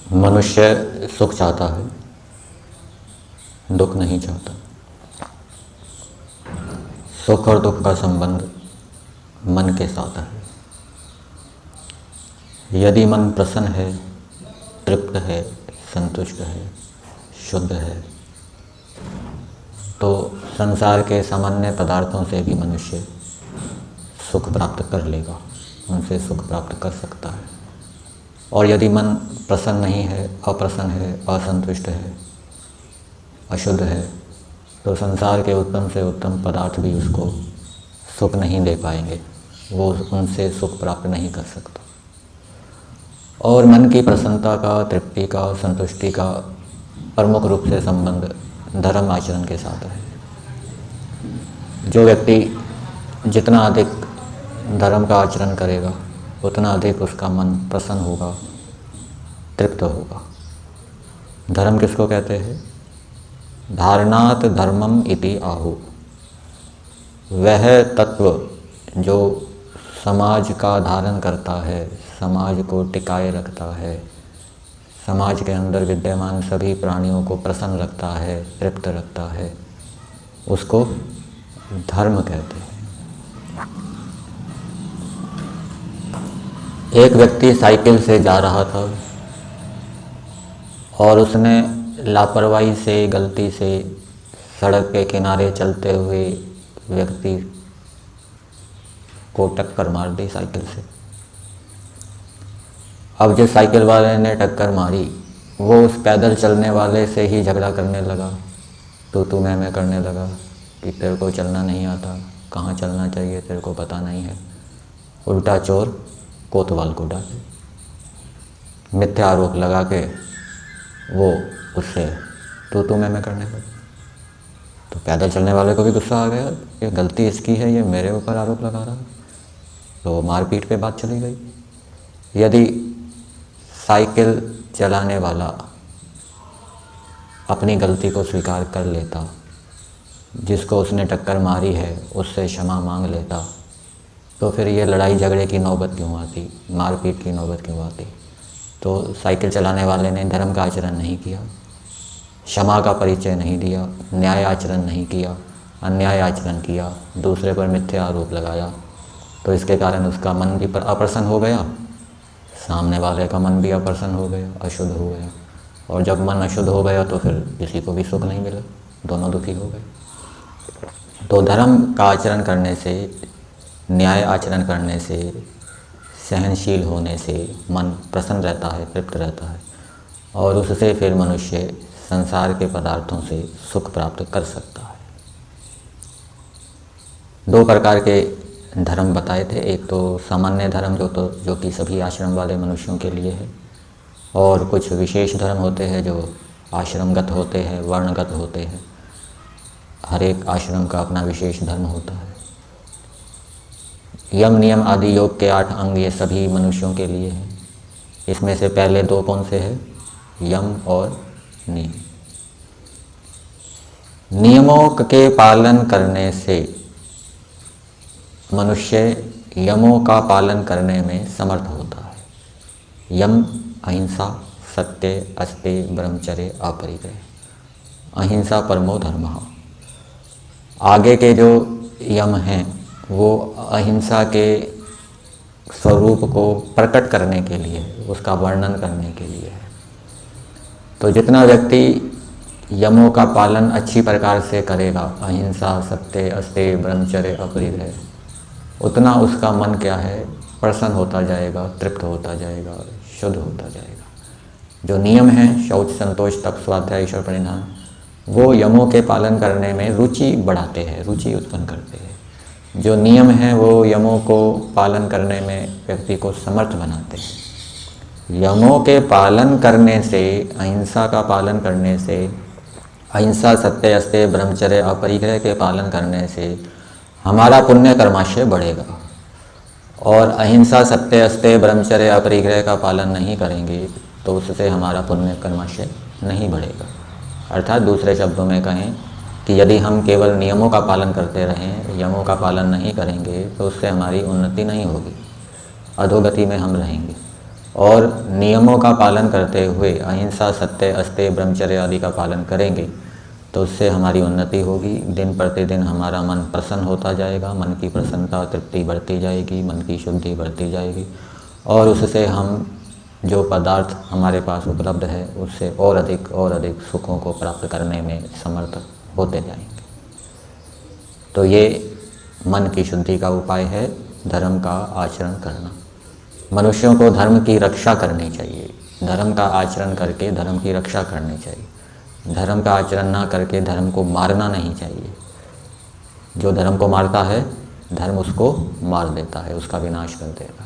मनुष्य सुख चाहता है, दुख नहीं चाहता। सुख और दुख का संबंध मन के साथ है। यदि मन प्रसन्न है, तृप्त है, संतुष्ट है, शुद्ध है, तो संसार के सामान्य पदार्थों से भी मनुष्य सुख प्राप्त कर लेगा, उनसे सुख प्राप्त कर सकता है। और यदि मन प्रसन्न नहीं है, अप्रसन्न है, असंतुष्ट है, अशुद्ध है, तो संसार के उत्तम से उत्तम पदार्थ भी उसको सुख नहीं दे पाएंगे, वो उनसे सुख प्राप्त नहीं कर सकता। और मन की प्रसन्नता का, तृप्ति का, संतुष्टि का प्रमुख रूप से संबंध धर्म आचरण के साथ है। जो व्यक्ति जितना अधिक धर्म का आचरण करेगा, उतना अधिक उसका मन प्रसन्न होगा, तृप्त होगा। धर्म किसको कहते हैं? धारणात धर्मम इति आहु। वह तत्व जो समाज का धारण करता है, समाज को टिकाए रखता है, समाज के अंदर विद्यमान सभी प्राणियों को प्रसन्न रखता है, तृप्त रखता है, उसको धर्म कहते हैं। एक व्यक्ति साइकिल से जा रहा था और उसने लापरवाही से, गलती से सड़क के किनारे चलते हुए व्यक्ति को टक्कर मार दी साइकिल से। अब जिस साइकिल वाले ने टक्कर मारी, वो उस पैदल चलने वाले से ही झगड़ा करने लगा, तू मैं करने लगा कि तेरे को चलना नहीं आता, कहाँ चलना चाहिए तेरे को पता नहीं है। उल्टा चोर कोतवाल को डाले, मिथ्या आरोप लगा के वो उससे तू मैं करने लगा। तो पैदल चलने वाले को भी गुस्सा आ गया, ये गलती इसकी है, ये मेरे ऊपर आरोप लगा रहा है। तो मारपीट पे बात चली गई। यदि साइकिल चलाने वाला अपनी गलती को स्वीकार कर लेता, जिसको उसने टक्कर मारी है उससे क्षमा मांग लेता, तो फिर ये लड़ाई झगड़े की नौबत क्यों आती, मारपीट की नौबत क्यों आती? तो साइकिल चलाने वाले ने धर्म का आचरण नहीं किया, क्षमा का परिचय नहीं दिया, न्याय आचरण नहीं किया, अन्याय आचरण किया, दूसरे पर मिथ्या आरोप लगाया। तो इसके कारण उसका मन भी अप्रसन्न हो गया, सामने वाले का मन भी अप्रसन्न हो गया, अशुद्ध हो गया। और जब मन अशुद्ध हो गया तो फिर किसी को भी सुख नहीं मिला, दोनों दुखी हो गए। तो धर्म का आचरण करने से, न्याय आचरण करने से, सहनशील होने से मन प्रसन्न रहता है, तृप्त रहता है, और उससे फिर मनुष्य संसार के पदार्थों से सुख प्राप्त कर सकता है। दो प्रकार के धर्म बताए थे। एक तो सामान्य धर्म जो कि सभी आश्रम वाले मनुष्यों के लिए है, और कुछ विशेष धर्म होते हैं जो आश्रमगत होते हैं, वर्णगत होते हैं। हर एक आश्रम का अपना विशेष धर्म होता है। यम नियम आदि योग के 8 अंग ये सभी मनुष्यों के लिए हैं। इसमें से पहले 2 कौन से हैं? यम और नियम। नियमों के पालन करने से मनुष्य यमों का पालन करने में समर्थ होता है। यम अहिंसा, सत्य, अस्तेय, ब्रह्मचर्य, अपरिग्रह। अहिंसा परमो धर्मः। आगे के जो यम हैं वो अहिंसा के स्वरूप को प्रकट करने के लिए, उसका वर्णन करने के लिए है। तो जितना व्यक्ति यमों का पालन अच्छी प्रकार से करेगा, अहिंसा, सत्य, अस्तेय, ब्रह्मचर्य, अपरिग्रह, उतना उसका मन क्या है? प्रसन्न होता जाएगा, तृप्त होता जाएगा, शुद्ध होता जाएगा। जो नियम हैं, शौच, संतोष, तप, स्वाध्याय, ईश्वर परिणाम, वो यमों के पालन करने में रुचि बढ़ाते हैं, रुचि उत्पन्न करते हैं। जो नियम हैं वो यमों को पालन करने में व्यक्ति को समर्थ बनाते हैं। यमों के पालन करने से, अहिंसा का पालन करने से, अहिंसा, सत्य, अस्तेय, ब्रह्मचर्य, अपरिग्रह के पालन करने से हमारा पुण्य कर्माशय बढ़ेगा। और अहिंसा, सत्य, अस्तेय, ब्रह्मचर्य, अपरिग्रह का पालन नहीं करेंगे तो उससे हमारा पुण्य कर्माशय नहीं बढ़ेगा। अर्थात दूसरे शब्दों में कहें कि यदि हम केवल नियमों का पालन करते रहें, यमों का पालन नहीं करेंगे, तो उससे हमारी उन्नति नहीं होगी, अधोगति में हम रहेंगे। और नियमों का पालन करते हुए अहिंसा, सत्य, अस्तेय, ब्रह्मचर्य आदि का पालन करेंगे तो उससे हमारी उन्नति होगी। दिन प्रतिदिन हमारा मन प्रसन्न होता जाएगा, मन की प्रसन्नता तृप्ति बढ़ती जाएगी, मन की शुद्धि बढ़ती जाएगी और उससे हम जो पदार्थ हमारे पास उपलब्ध है उससे और अधिक सुखों को प्राप्त करने में समर्थ होते जाएंगे। तो ये मन की शुद्धि का उपाय है धर्म का आचरण करना। मनुष्यों को धर्म की रक्षा करनी चाहिए, धर्म का आचरण करके धर्म की रक्षा करनी चाहिए। धर्म का आचरण ना करके धर्म को मारना नहीं चाहिए। जो धर्म को मारता है धर्म उसको मार देता है, उसका विनाश कर देगा।